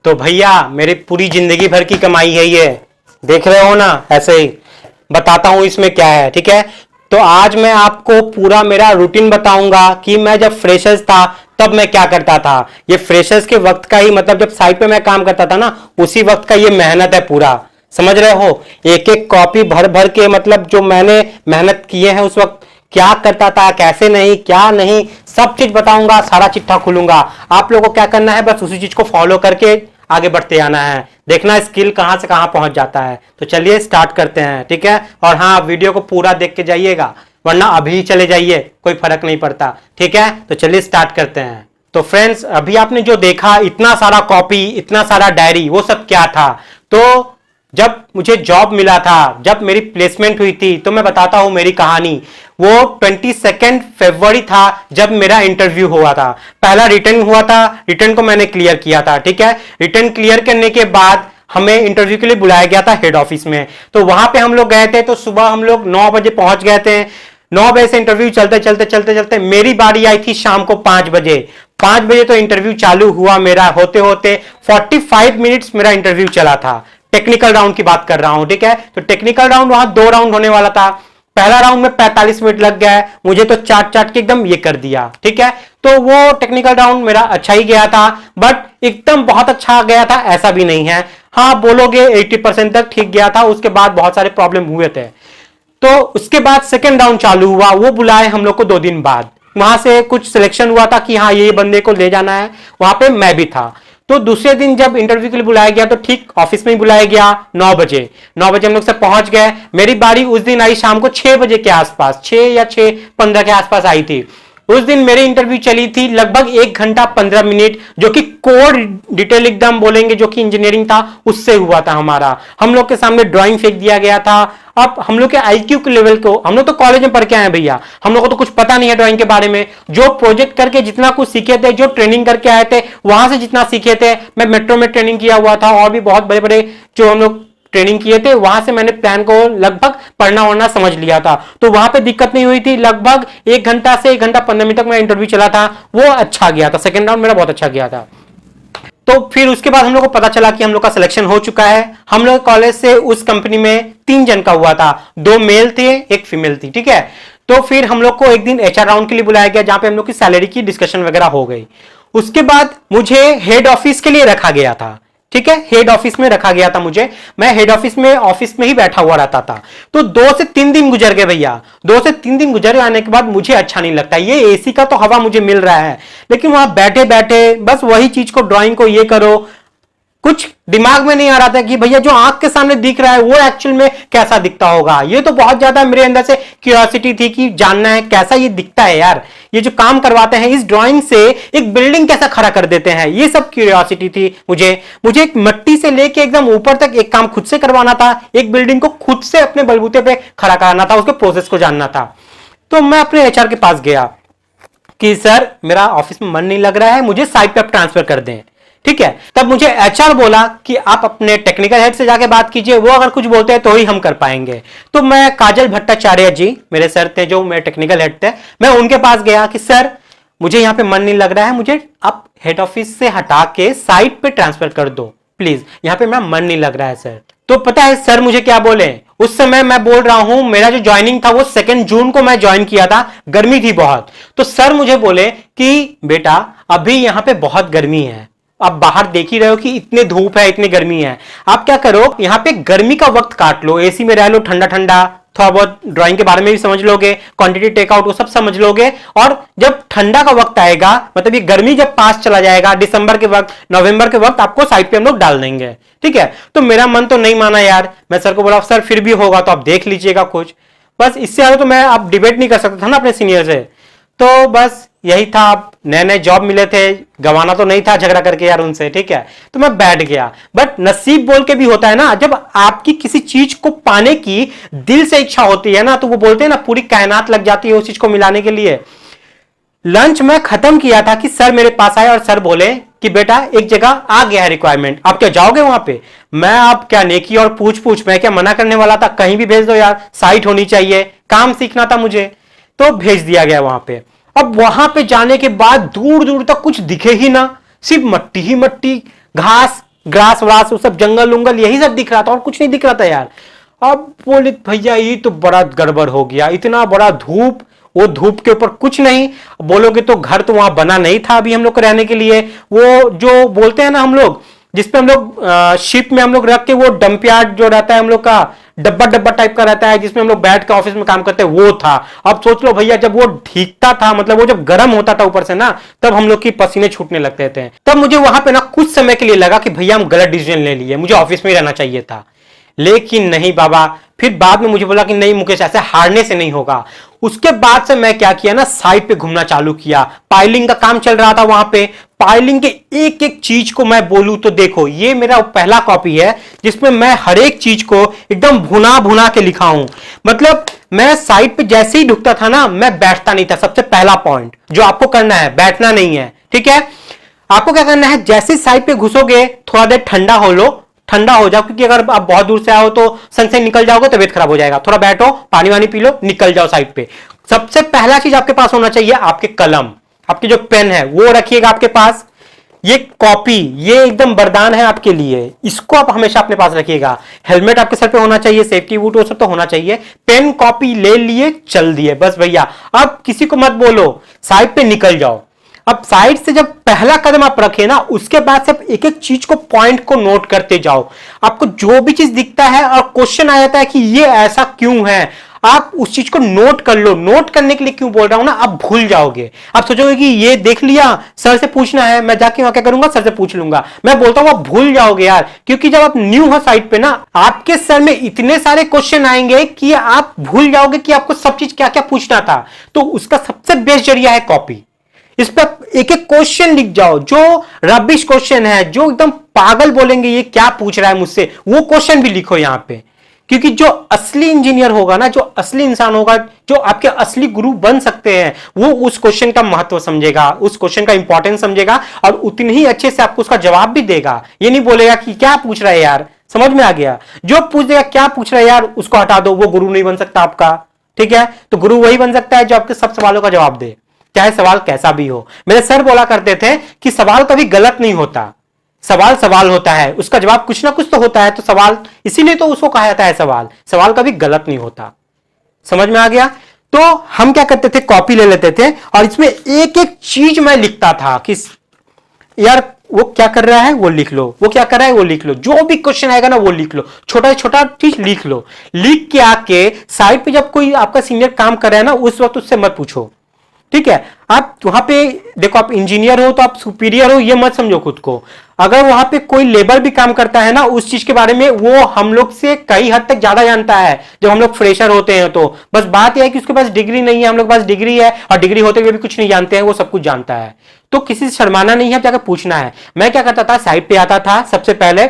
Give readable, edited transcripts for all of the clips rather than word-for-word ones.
तो भैया मेरी पूरी जिंदगी भर की कमाई है ये, देख रहे हो ना। ऐसे ही बताता हूं इसमें क्या है, ठीक है। तो आज मैं आपको पूरा मेरा रूटीन बताऊंगा कि मैं जब फ्रेशर्स था तब मैं क्या करता था। ये फ्रेशर्स के वक्त का ही, मतलब जब साइट पे मैं काम करता था ना, उसी वक्त का ये मेहनत है पूरा, समझ रहे हो। एक एक कॉपी भर भर के, मतलब जो मैंने मेहनत किए हैं उस वक्त, क्या करता था, कैसे नहीं, क्या नहीं, सब चीज बताऊंगा, सारा चिट्ठा खुलूंगा। आप लोगों को क्या करना है, बस उसी चीज को फॉलो करके आगे बढ़ते आना है, देखना स्किल कहां से कहां पहुंच जाता है। तो चलिए स्टार्ट करते हैं, ठीक है। और हाँ, वीडियो को पूरा देख के जाइएगा, वरना अभी चले जाइए, कोई फर्क नहीं पड़ता, ठीक है। तो चलिए स्टार्ट करते हैं। तो फ्रेंड्स, अभी आपने जो देखा, इतना सारा कॉपी, इतना सारा डायरी, वो सब क्या था। तो जब मुझे जॉब मिला था, जब मेरी प्लेसमेंट हुई थी, तो मैं बताता हूं मेरी कहानी। वो 22 फरवरी था जब मेरा इंटरव्यू हुआ था। पहला रिटर्न हुआ था, रिटर्न को मैंने क्लियर किया था, ठीक है। रिटर्न क्लियर करने के बाद हमें इंटरव्यू के लिए बुलाया गया था हेड ऑफिस में। तो वहां पे हम लोग गए थे, तो सुबह हम लोग 9 बजे पहुंच गए थे। 9 बजे से इंटरव्यू चलते चलते चलते चलते मेरी बारी आई थी शाम को 5 बजे। 5 बजे तो इंटरव्यू चालू हुआ मेरा, होते होते 45 मिनट्स मेरा इंटरव्यू चला था। टेक्निकल राउंड की बात कर रहा हूं, ठीक है। तो टेक्निकल राउंड वहां 2 राउंड होने वाला था। पहला राउंड में 45 मिनट लग गया, मुझे तो चाट चाट के एकदम ये कर दिया, ठीक है। तो वो टेक्निकल राउंड मेरा अच्छा ही गया था, बट एकदम बहुत अच्छा गया था ऐसा भी नहीं है। हाँ, बोलोगे 80% तक ठीक गया था, उसके बाद बहुत सारे प्रॉब्लम हुए थे। तो उसके बाद सेकेंड राउंड चालू हुआ, वो बुलाए हम लोग को 2 दिन बाद। वहां से कुछ सिलेक्शन हुआ था कि हाँ ये बंदे को ले जाना है, वहां पे मैं भी था। तो दूसरे दिन जब इंटरव्यू के लिए बुलाया गया, तो ठीक ऑफिस में ही बुलाया गया 9 बजे। 9 बजे हम लोग सब पहुंच गए। मेरी बारी उस दिन आई शाम को 6 बजे के आसपास, 6 या 6:15 के आसपास आई थी। उस दिन मेरी इंटरव्यू चली थी लगभग 1 घंटा 15 मिनट, जो कि कोर डिटेल एकदम बोलेंगे, जो कि इंजीनियरिंग था उससे हुआ था हमारा। हम लोग के सामने ड्राइंग फेंक दिया गया था। अब हम लोग के आईक्यू के लेवल को, हम लोग तो कॉलेज में पढ़ के आए भैया, हम लोग को तो कुछ पता नहीं है ड्राइंग के बारे में। जो प्रोजेक्ट करके जितना कुछ सीखे थे, जो ट्रेनिंग करके आए थे वहां से जितना सीखे थे, मैं मेट्रो में ट्रेनिंग किया हुआ था, और भी बहुत बड़े बड़े जो हम लोग ट्रेनिंग किए थे, वहां से मैंने प्लान को लगभग पढ़ना वढ़ना समझ लिया था। तो वहां पे दिक्कत नहीं हुई थी। लगभग 1 घंटा से 1 घंटा 15 मिनट तक मेरा इंटरव्यू चला था, वो अच्छा गया था। सेकेंड राउंड मेरा बहुत अच्छा गया था। तो फिर उसके बाद हम लोग को पता चला कि हम लोग का सिलेक्शन हो चुका है। हम लोग कॉलेज से उस कंपनी में 3 जन का हुआ था, 2 मेल थे, 1 फीमेल थी, ठीक है। तो फिर हम लोग को एक दिन एचआर राउंड के लिए बुलाया गया, जहां पे हम लोग की सैलरी की डिस्कशन वगैरह हो गई। उसके बाद मुझे हेड ऑफिस के लिए रखा गया था, ठीक है। हेड ऑफिस में रखा गया था मुझे, मैं हेड ऑफिस में ही बैठा हुआ रहता था। तो 2 से 3 दिन गुजर गए भैया। 2 से 3 दिन गुजर आने के बाद मुझे अच्छा नहीं लगता। ये एसी का तो हवा मुझे मिल रहा है, लेकिन वहां बैठे बैठे बस वही चीज को, ड्राइंग को ये करो, कुछ दिमाग में नहीं आ रहा था कि भैया जो आंख के सामने दिख रहा है वो एक्चुअल में कैसा दिखता होगा। ये तो बहुत ज्यादा मेरे अंदर से क्यूरियोसिटी थी कि जानना है कैसा ये दिखता है यार। ये जो काम करवाते हैं, इस ड्राइंग से एक बिल्डिंग कैसा खड़ा कर देते हैं, ये सब क्यूरियोसिटी थी मुझे एक मिट्टी से लेके एकदम ऊपर तक एक काम खुद से करवाना था। एक बिल्डिंग को खुद से अपने बलबूते पे खड़ा कराना था, उसके प्रोसेस को जानना था। तो मैं अपने एचआर के पास गया कि सर मेरा ऑफिस में मन नहीं लग रहा है, मुझे साइट पे ट्रांसफर कर दें, ठीक है। तब मुझे एचआर बोला कि आप अपने टेक्निकल हेड से जाके बात कीजिए, वो अगर कुछ बोलते हैं तो ही हम कर पाएंगे। तो मैं काजल भट्टाचार्य जी, मेरे सर थे जो मेरे टेक्निकल हेड थे, मैं उनके पास गया कि सर मुझे यहां पे मन नहीं लग रहा है, मुझे आप हेड ऑफिस से हटा के साइट पे ट्रांसफर कर दो प्लीज, यहां पे मेरा मन नहीं लग रहा है सर। तो पता है सर मुझे क्या बोले उस समय, मैं बोल रहा हूं मेरा जो ज्वाइनिंग था वो 2 जून को मैं ज्वाइन किया था, गर्मी थी बहुत। तो सर मुझे बोले कि बेटा अभी यहां पे बहुत गर्मी है, आप बाहर देख ही रहे हो कि इतने धूप है, इतनी गर्मी है, आप क्या करो यहाँ पे गर्मी का वक्त काट लो, एसी में रह लो, ठंडा ठंडा, थोड़ा बहुत ड्राइंग के बारे में भी समझ लोगे, क्वांटिटी टेकआउट वो सब समझ लोगे, और जब ठंडा का वक्त आएगा, मतलब ये गर्मी जब पास चला जाएगा, दिसंबर के वक्त, नवंबर के वक्त आपको साइट पे हम लोग डाल देंगे, ठीक है। तो मेरा मन तो नहीं माना यार, मैं सर को बोला सर फिर भी होगा तो आप देख लीजिएगा कुछ, बस इससे ज्यादा तो मैं आप डिबेट नहीं कर सकता था ना अपने सीनियर से। तो बस यही था, नए नए जॉब मिले थे, गंवाना तो नहीं था झगड़ा करके यार उनसे, ठीक है। तो मैं बैठ गया, बट नसीब बोल के भी होता है ना, जब आपकी किसी चीज को पाने की दिल से इच्छा होती है ना, तो वो बोलते हैं ना पूरी कायनात लग जाती है उस चीज को मिलाने के लिए। लंच में खत्म किया था कि सर मेरे पास आए और सर बोले कि बेटा एक जगह आ गया है रिक्वायरमेंट, आप क्या जाओगे वहां पे। मैं आप क्या नेकी और पूछ मैं क्या मना करने वाला था, कहीं भी भेज दो यार, साइट होनी चाहिए, काम सीखना था मुझे, तो भेज दिया गया वहां पे। अब वहां पे जाने के बाद दूर दूर तक कुछ दिखे ही ना, सिर्फ मट्टी ही मट्टी, घास, ग्रास व्रास वो सब जंगल उंगल यही सब दिख रहा था और कुछ नहीं दिख रहा था यार। अब बोले भैया ये तो बड़ा गड़बड़ हो गया, इतना बड़ा धूप, वो धूप के ऊपर कुछ नहीं। बोलोगे तो घर तो वहां बना नहीं था अभी हम लोग को रहने के लिए। वो जो बोलते हैं ना हम लोग, जिसपे हम लोग शिप में हम लोग रख के, वो डंप यार्ड जो रहता है हम लोग का, डब्बा डब्बा टाइप का रहता है जिसमें हम लोग बैठ के ऑफिस में काम करते हैं, वो था। अब सोच लो भैया, जब वो भीगता था, मतलब वो जब गर्म होता था ऊपर से ना, तब हम लोग की पसीने छूटने लगते थे। तब मुझे वहां पे ना कुछ समय के लिए लगा कि भैया हम गलत डिसीजन ले लिए, मुझे ऑफिस में ही रहना चाहिए था। लेकिन नहीं बाबा, फिर बाद में मुझे बोला कि नहीं मुकेश, ऐसे हारने से नहीं होगा। उसके बाद से मैं क्या किया ना, साइड पे घूमना चालू किया। पाइलिंग का काम चल रहा था वहां पे। पाइलिंग के एक एक चीज को मैं बोलूं तो देखो, ये मेरा पहला कॉपी है जिसमें मैं हर एक चीज को एकदम भुना भुना के लिखा हूं। मतलब मैं साइड पे जैसे ही ढुकता था ना, मैं बैठता नहीं था। सबसे पहला पॉइंट जो आपको करना है, बैठना नहीं है, ठीक है। आपको क्या करना है, जैसे साइड पे घुसोगे थोड़ा देर ठंडा हो लो, ठंडा हो जाओ, क्योंकि अगर आप बहुत दूर से आओ तो सन से निकल जाओगे, तबीयत खराब हो जाएगा। थोड़ा बैठो, पानी वानी पी लो, निकल जाओ साइड पे। सबसे पहला चीज आपके पास होना चाहिए आपके कलम, आपके जो पेन है वो रखिएगा आपके पास। ये कॉपी, ये एकदम वरदान है आपके लिए, इसको आप हमेशा अपने पास रखिएगा। हेलमेट आपके सर पे होना चाहिए, सेफ्टी बूट वो सब तो होना चाहिए। पेन कॉपी ले लिए, चल दिए, बस भैया। अब किसी को मत बोलो, साइड पे निकल जाओ। अब साइड से जब पहला कदम आप रखे ना, उसके बाद से एक एक चीज को, पॉइंट को नोट करते जाओ। आपको जो भी चीज दिखता है और क्वेश्चन आ जाता है कि ये ऐसा क्यों है, आप उस चीज को नोट कर लो। नोट करने के लिए क्यों बोल रहा हूं ना, आप भूल जाओगे। आप सोचोगे कि ये देख लिया, सर से पूछना है, मैं जाके वहां क्या करूंगा, सर से पूछ लूंगा। मैं बोलता हूं आप भूल जाओगे यार, क्योंकि जब आप न्यू हो साइड पे ना, आपके सर में इतने सारे क्वेश्चन आएंगे कि आप भूल जाओगे कि आपको सब चीज क्या क्या पूछना था। तो उसका सबसे बेस्ट जरिया है कॉपी। इस पर एक एक क्वेश्चन लिख जाओ, जो रबिश क्वेश्चन है, जो एकदम पागल बोलेंगे ये क्या पूछ रहा है मुझसे, वो क्वेश्चन भी लिखो यहां पे। क्योंकि जो असली इंजीनियर होगा ना, जो असली इंसान होगा, जो आपके असली गुरु बन सकते हैं, वो उस क्वेश्चन का महत्व समझेगा, उस क्वेश्चन का इंपॉर्टेंस समझेगा और उतनी ही अच्छे से आपको उसका जवाब भी देगा। ये नहीं बोलेगा कि क्या पूछ रहा है यार। समझ में आ गया? जो पूछ देगा क्या पूछ रहा है यार, उसको हटा दो, वो गुरु नहीं बन सकता आपका। ठीक है, तो गुरु वही बन सकता है जो आपके सब सवालों का जवाब दे, चाहे सवाल कैसा भी हो। मेरे सर बोला करते थे कि सवाल कभी गलत नहीं होता, सवाल सवाल होता है, उसका जवाब कुछ ना कुछ तो होता है। तो सवाल, इसीलिए तो उसको कहा जाता है सवाल। सवाल कभी गलत नहीं होता। समझ में आ गया? तो हम क्या करते थे, कॉपी ले लेते थे और इसमें एक एक चीज मैं लिखता था कि यार वो क्या कर रहा है वो लिख लो, वो क्या कर रहा है वो लिख लो, जो भी क्वेश्चन आएगा ना वो लिख लो, छोटा छोटा चीज लिख लो। लिख के आके साइड पे जब कोई आपका सीनियर काम कर रहा है ना, उस वक्त उससे मत पूछो। ठीक है, आप वहां पे देखो, आप इंजीनियर हो तो आप सुपीरियर हो, ये मत समझो खुद को। अगर वहां पे कोई लेबर भी काम करता है ना, उस चीज के बारे में वो हम लोग से कई हद तक ज्यादा जानता है जब हम लोग फ्रेशर होते हैं। तो बस बात यह है कि उसके पास डिग्री नहीं है, हम लोग पास डिग्री है, और डिग्री होते हुए भी कुछ नहीं जानते हैं, वो सब कुछ जानता है। तो किसी से शर्माना नहीं है, जाकर पूछना है। मैं क्या करता था, साइड पे आता था, सबसे पहले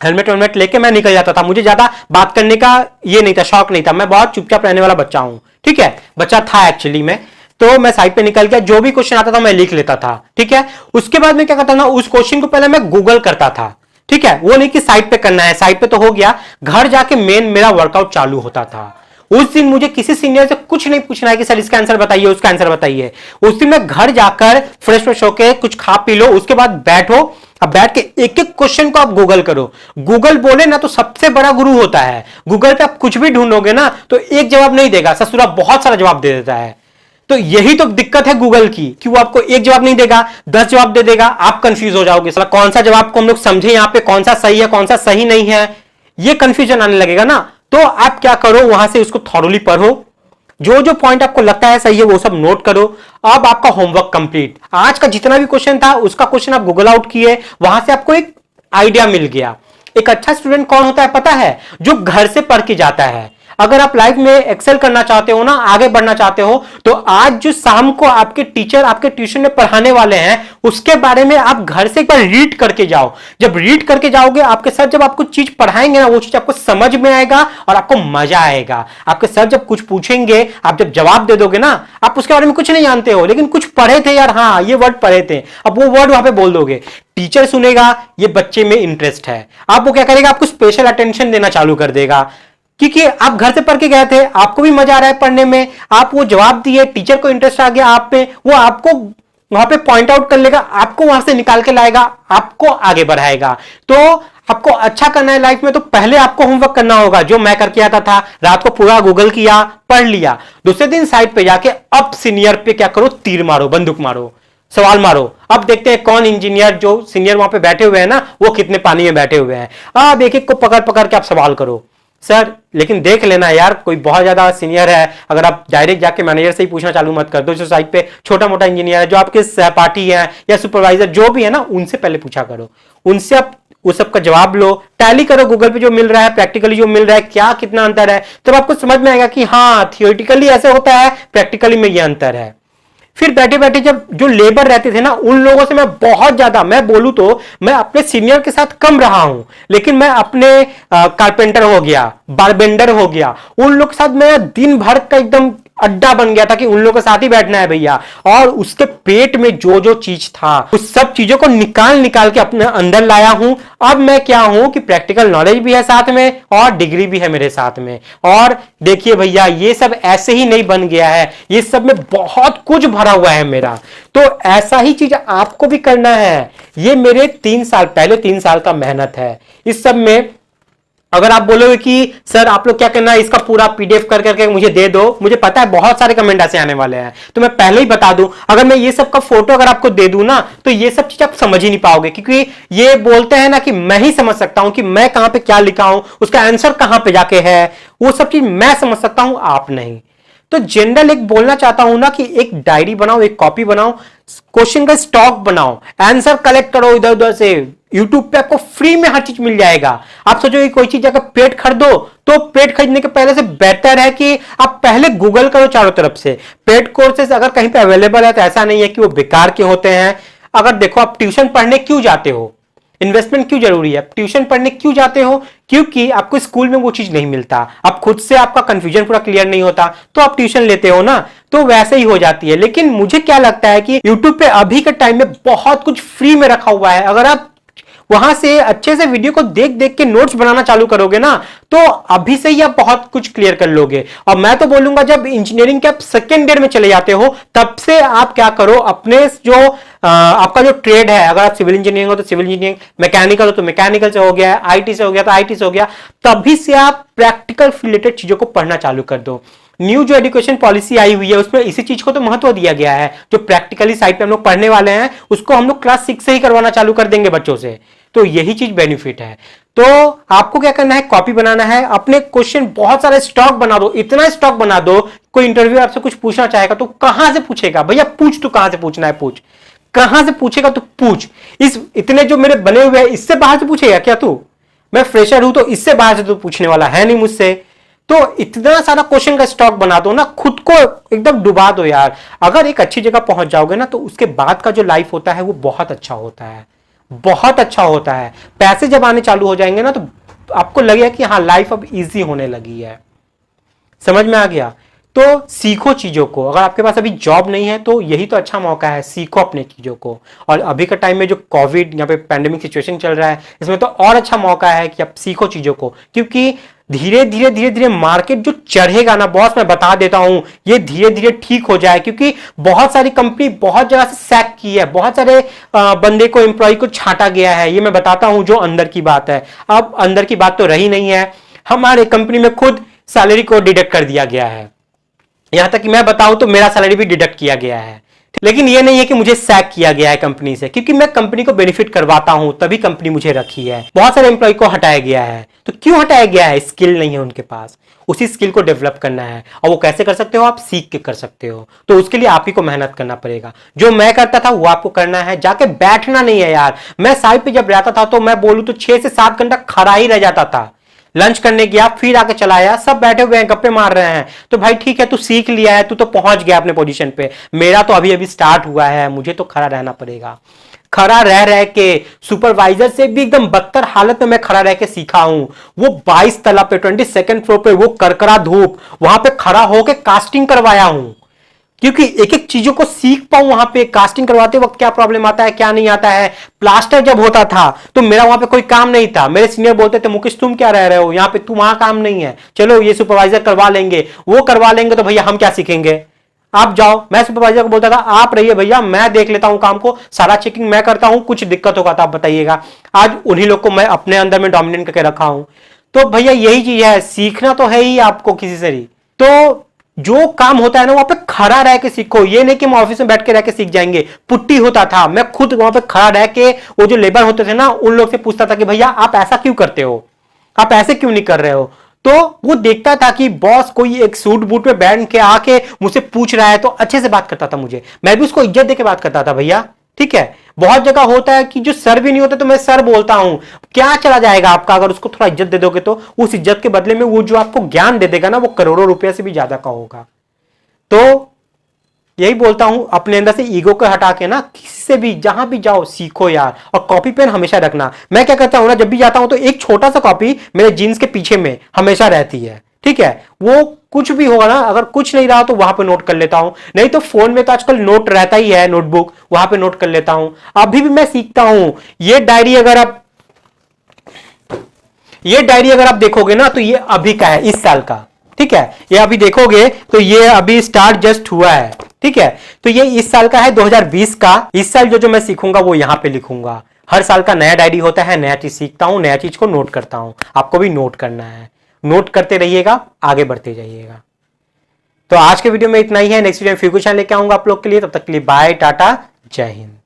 हेलमेट वेलमेट लेके मैं निकल जाता था। मुझे ज्यादा बात करने का ये नहीं था, शौक नहीं था, मैं बहुत चुपचाप रहने वाला बच्चा हूं। ठीक है, बच्चा था एक्चुअली में। तो मैं साइड पे निकल गया, जो भी क्वेश्चन आता था मैं लिख लेता था। ठीक है, उसके बाद में क्या करता था, उस क्वेश्चन को पहले मैं गूगल करता था। ठीक है, वो नहीं कि साइड पे करना है, साइड पे तो हो गया, घर जाके मेन मेरा वर्कआउट चालू होता था। उस दिन मुझे किसी सीनियर से कुछ नहीं पूछना है कि सर इसका आंसर बताइए, उसका आंसर बताइए। उस दिन मैं घर जाकर फ्रेश फ्रेश होकर कुछ खा पी लो, उसके बाद बैठो। अब बैठ के एक एक क्वेश्चन को आप गूगल करो। गूगल बोले ना तो सबसे बड़ा गुरु होता है। गूगल पे आप कुछ भी ढूंढोगे ना तो एक जवाब नहीं देगा, ससुरा बहुत सारा जवाब दे देता है। तो यही तो दिक्कत है गूगल की, कि वो आपको एक जवाब नहीं देगा, 10 जवाब दे देगा, आप कंफ्यूज हो जाओगे। साला कौन सा जवाब को हम लोग समझे यहाँ पे, कौन सा सही है कौन सा सही नहीं है, ये कंफ्यूजन आने लगेगा ना। तो आप क्या करो, वहां से उसको थॉरोली पढ़ो, जो जो पॉइंट आपको लगता है सही है वो सब नोट करो। अब आपका होमवर्क कंप्लीट। आज का जितना भी क्वेश्चन था उसका क्वेश्चन आप गूगल आउट किए, वहां से आपको एक आइडिया मिल गया। एक अच्छा स्टूडेंट कौन होता है पता है? जो घर से पढ़ के जाता है। अगर आप लाइफ में एक्सेल करना चाहते हो ना, आगे बढ़ना चाहते हो, तो आज जो शाम को आपके टीचर आपके ट्यूशन में पढ़ाने वाले हैं, उसके बारे में आप घर से एक बार रीड करके जाओ। जब रीड करके जाओगे, आपके सर जब आपको चीज पढ़ाएंगे ना, वो चीज आपको समझ में आएगा और आपको मजा आएगा। आपके सर जब कुछ पूछेंगे, आप जब जवाब दे दोगे ना, आप उसके बारे में कुछ नहीं जानते हो लेकिन कुछ पढ़े थे यार, हाँ ये वर्ड पढ़े थे, अब वो वर्ड वहां पे बोल दोगे। टीचर सुनेगा, ये बच्चे में इंटरेस्ट है, आप वो क्या करेगा, आपको स्पेशल अटेंशन देना चालू कर देगा। क्योंकि आप घर से पढ़ के गए थे, आपको भी मजा आ रहा है पढ़ने में, आप वो जवाब दिए, टीचर को इंटरेस्ट आ गया आप पे, वो आपको वहां पे पॉइंट आउट कर लेगा, आपको वहां से निकाल के लाएगा, आपको आगे बढ़ाएगा। तो आपको अच्छा करना है लाइफ में, तो पहले आपको होमवर्क करना होगा, जो मैं करके आता था, रात को पूरा गूगल किया, पढ़ लिया, दूसरे दिन साइट पे जाके अब सीनियर पे क्या करो, तीर मारो, बंदूक मारो, सवाल मारो। अब देखते हैं कौन इंजीनियर जो सीनियर वहां पे बैठे हुए हैं ना, वो कितने पानी में बैठे हुए हैं। अब एक एक को पकड़ पकड़ के आप सवाल करो सर। लेकिन देख लेना यार, कोई बहुत ज्यादा सीनियर है, अगर आप डायरेक्ट जाके मैनेजर से ही पूछना चालू मत कर दो। जो साइड पे छोटा मोटा इंजीनियर है, जो आपके सहपाठी है या सुपरवाइजर जो भी है ना, उनसे पहले पूछा करो, उनसे आप उस सबका जवाब लो, टैली करो गूगल पे जो मिल रहा है, प्रैक्टिकली जो मिल रहा है, क्या कितना अंतर है, तब आपको समझ में आएगा कि हाँ थियोरिटिकली ऐसे होता है, प्रैक्टिकली में ये अंतर है। फिर बैठे बैठे जब जो लेबर रहते थे ना, उन लोगों से मैं बहुत ज्यादा, मैं बोलूं तो मैं अपने सीनियर के साथ कम रहा हूं, लेकिन मैं अपने कारपेंटर हो गया, बारबेंडर हो गया, उन लोग के साथ मैं दिन भर का एकदम अड्डा बन गया था कि उन लोगों के साथ ही बैठना है भैया। और उसके पेट में जो जो चीज था, उस सब चीजों को निकाल निकाल के अपने अंदर लाया हूं। अब मैं क्या हूं कि प्रैक्टिकल नॉलेज भी है साथ में और डिग्री भी है मेरे साथ में। और देखिए भैया, ये सब ऐसे ही नहीं बन गया है, ये सब में बहुत कुछ भरा हुआ है मेरा। तो ऐसा ही चीज आपको भी करना है। ये मेरे 3 साल पहले, 3 साल का मेहनत है इस सब में। अगर आप बोलोगे कि सर आप लोग क्या करना है, इसका पूरा पीडीएफ कर करके मुझे दे दो, मुझे पता है बहुत सारे कमेंट ऐसे आने वाले हैं, तो मैं पहले ही बता दूं, अगर मैं ये सब का फोटो अगर आपको दे दूं ना, तो ये सब चीज आप समझ ही नहीं पाओगे, क्योंकि ये बोलते हैं ना कि मैं ही समझ सकता हूं कि मैं कहां पे क्या लिखा हूं, उसका आंसर कहां पे जाके है, वो सब चीज मैं समझ सकता हूं, आप नहीं। तो जनरल एक बोलना चाहता हूं ना कि एक डायरी बनाओ, एक कॉपी बनाओ, क्वेश्चन का स्टॉक बनाओ, आंसर कलेक्ट करो इधर उधर से। यूट्यूब पे आपको फ्री में हर चीज मिल जाएगा। आप सोचो कि कोई चीज अगर पेट खरीदो, तो पेट खरीदने के पहले से बेहतर है कि आप पहले गूगल करो चारों तरफ से। पेड कोर्सेज अगर कहीं पे अवेलेबल है तो ऐसा नहीं है कि वो बेकार के होते हैं। अगर देखो, आप ट्यूशन पढ़ने क्यों जाते हो, इन्वेस्टमेंट क्यों जरूरी है, ट्यूशन पढ़ने क्यों जाते हो, क्योंकि आपको स्कूल में वो चीज नहीं मिलता, आप खुद से आपका कंफ्यूजन पूरा क्लियर नहीं होता, तो आप ट्यूशन लेते हो ना, तो वैसे ही हो जाती है। लेकिन मुझे क्या लगता है कि यूट्यूब पे अभी के टाइम में बहुत कुछ फ्री में रखा हुआ है। अगर आप वहां से अच्छे से वीडियो को देख देख के नोट्स बनाना चालू करोगे ना, तो अभी से ही आप बहुत कुछ क्लियर कर लोगे। और मैं तो बोलूंगा, जब इंजीनियरिंग के आप सेकेंड ईयर में चले जाते हो, तब से आप क्या करो, अपने जो आपका जो ट्रेड है, अगर आप सिविल इंजीनियरिंग हो तो सिविल इंजीनियरिंग, मैकेनिकल हो तो मैकेनिकल से हो गया, आईटी से हो गया तो आईटी से हो गया, तभी से आप प्रैक्टिकल रिलेटेड चीजों को पढ़ना चालू कर दो। न्यू जो एजुकेशन पॉलिसी आई हुई है, उसमें इसी चीज को तो महत्व दिया गया है। जो प्रैक्टिकली साइड पे हम लोग पढ़ने वाले हैं, उसको हम लोग क्लास 6 से ही करवाना चालू कर देंगे बच्चों से। तो यही चीज बेनिफिट है। तो आपको क्या करना है, कॉपी बनाना है, अपने क्वेश्चन बहुत सारे स्टॉक बना दो, इतना स्टॉक बना दो, कोई इंटरव्यू आपसे कुछ पूछना चाहेगा तो कहां से पूछेगा, भैया पूछ, तो कहां से पूछना है पूछ, कहां से पूछेगा तो पूछ। इस इतने जो मेरे बने हुए हैं, इससे बाहर से पूछेगा क्या तू? मैं फ्रेशर हूं तो इससे बाहर से तो पूछने वाला है नहीं मुझसे। तो इतना सारा क्वेश्चन का स्टॉक बना दो ना, खुद को एकदम डुबा दो यार। अगर एक अच्छी जगह पहुंच जाओगे ना, तो उसके बाद का जो लाइफ होता है वो बहुत अच्छा होता है, बहुत अच्छा होता है। पैसे जब आने चालू हो जाएंगे ना, तो आपको लगेगा कि हाँ लाइफ अब इजी होने लगी है। समझ में आ गया? तो सीखो चीजों को। अगर आपके पास अभी जॉब नहीं है तो यही तो अच्छा मौका है, सीखो अपने चीजों को। और अभी का टाइम में जो कोविड यहाँ पे पैंडेमिक सिचुएशन चल रहा है, इसमें तो और अच्छा मौका है कि आप सीखो चीजों को, क्योंकि धीरे धीरे धीरे धीरे मार्केट जो चढ़ेगा ना बॉस, मैं बता देता हूं, ये धीरे धीरे ठीक हो जाए। क्योंकि बहुत सारी कंपनी बहुत जगह से सैक की है, बहुत सारे बंदे को, एम्प्लॉय को छांटा गया है। ये मैं बताता हूं जो अंदर की बात है। अब अंदर की बात तो रही नहीं है, हमारे कंपनी में खुद सैलरी को डिडक्ट कर दिया गया है। यहां तक कि मैं बताऊं तो मेरा सैलरी भी डिडक्ट किया गया है। लेकिन ये नहीं है कि मुझे सैक किया गया है कंपनी से, क्योंकि मैं कंपनी को बेनिफिट करवाता हूं, तभी कंपनी मुझे रखी है। बहुत सारे एम्प्लॉय को हटाया गया है, तो क्यों हटाया गया है? स्किल नहीं है उनके पास, उसी स्किल को डेवलप करना है। और वो कैसे कर सकते हो? आप सीख के कर सकते हो। तो उसके लिए आप ही को मेहनत करना पड़ेगा। जो मैं करता था वो आपको करना है, जाके बैठना नहीं है यार। मैं साइड पे जब रहता था तो मैं बोलूं तो 6 से 7 घंटा खड़ा ही रह जाता था। लंच करने गया, फिर आके चला आया, सब बैठे हुए हैं, गप्पे मार रहे हैं। तो भाई ठीक है, तू सीख लिया है, तू तो पहुंच गया अपने पोजीशन पे। मेरा तो अभी अभी स्टार्ट हुआ है, मुझे तो खड़ा रहना पड़ेगा। खड़ा रह रह के सुपरवाइजर से भी एकदम बदतर हालत में मैं खड़ा रह के सीखा हूं। वो 22 तला पे 22nd फ्लोर पे वो करकरा धूप, वहां पे खड़ा होके कास्टिंग करवाया हूं, क्योंकि एक एक चीजों को सीख पाऊं। वहां पे कास्टिंग करवाते वक्त क्या प्रॉब्लम आता है, क्या नहीं आता है। प्लास्टर जब होता था तो मेरा वहां पे कोई काम नहीं था। मेरे सीनियर बोलते थे, मुकेश तुम क्या रह रहे हो यहाँ पे, तुम वहां काम नहीं है, चलो ये सुपरवाइजर करवा लेंगे, वो करवा लेंगे, तो भैया हम क्या सीखेंगे? आप जाओ। मैं सुपरवाइजर को बोलता था आप रहिए भैया, मैं देख लेता हूं काम को, सारा चेकिंग मैं करता हूं, कुछ दिक्कत होगा तो आप बताइएगा। आज उन्हीं लोग को मैं अपने अंदर में डोमिनेट करके रखा हूं। तो भैया यही चीज है, सीखना तो है ही आपको किसी से ही। तो जो काम होता है ना वहां पे खड़ा रह के सीखो, ये नहीं कि हम ऑफिस में बैठ के रह के सीख जाएंगे। पुट्टी होता था, मैं खुद वहां पे खड़ा रह के वो जो लेबर होते थे ना उन लोग से पूछता था कि भैया आप ऐसा क्यों करते हो, आप ऐसे क्यों नहीं कर रहे हो। तो वो देखता था कि बॉस कोई एक सूट बूट में बैठ के आके मुझसे पूछ रहा है तो अच्छे से बात करता था मुझे, मैं भी उसको इज्जत देके बात करता था भैया। ठीक है, बहुत जगह होता है कि जो सर भी नहीं होते तो मैं सर बोलता हूं, क्या चला जाएगा आपका अगर उसको थोड़ा इज्जत दे दोगे तो उस इज्जत के बदले में वो जो आपको ज्ञान दे देगा ना वो करोड़ों रुपए से भी ज्यादा का होगा। तो यही बोलता हूं, अपने अंदर से ईगो को हटा के ना किसी से भी जहां भी जाओ सीखो यार, और कॉपी पेन हमेशा रखना। मैं क्या करता हूं ना, जब भी जाता हूं तो एक छोटा सा कॉपी मेरे जीन्स के पीछे में हमेशा रहती है। ठीक है, वो कुछ भी होगा ना, अगर कुछ नहीं रहा तो वहां पे नोट कर लेता हूं, नहीं तो फोन में तो आजकल नोट रहता ही है, नोटबुक, वहां पे नोट कर लेता हूं। अभी भी मैं सीखता हूं। ये डायरी अगर आप देखोगे ना तो ये अभी का है, इस साल का। ठीक है, ये अभी देखोगे तो ये अभी स्टार्ट जस्ट हुआ है। ठीक है, तो ये इस साल का है, 2020 का। इस साल जो जो मैं सीखूंगा वो यहां पे लिखूंगा। हर साल का नया डायरी होता है, नया चीज सीखता हूं, नया चीज को नोट करता हूं। आपको भी नोट करना है, नोट करते रहिएगा, आगे बढ़ते जाइएगा। तो आज के वीडियो में इतना ही है, नेक्स्ट वीडियो में फिर कुछ लेके आऊंगा आप लोग के लिए। तब तक के लिए बाय, टाटा, जय हिंद।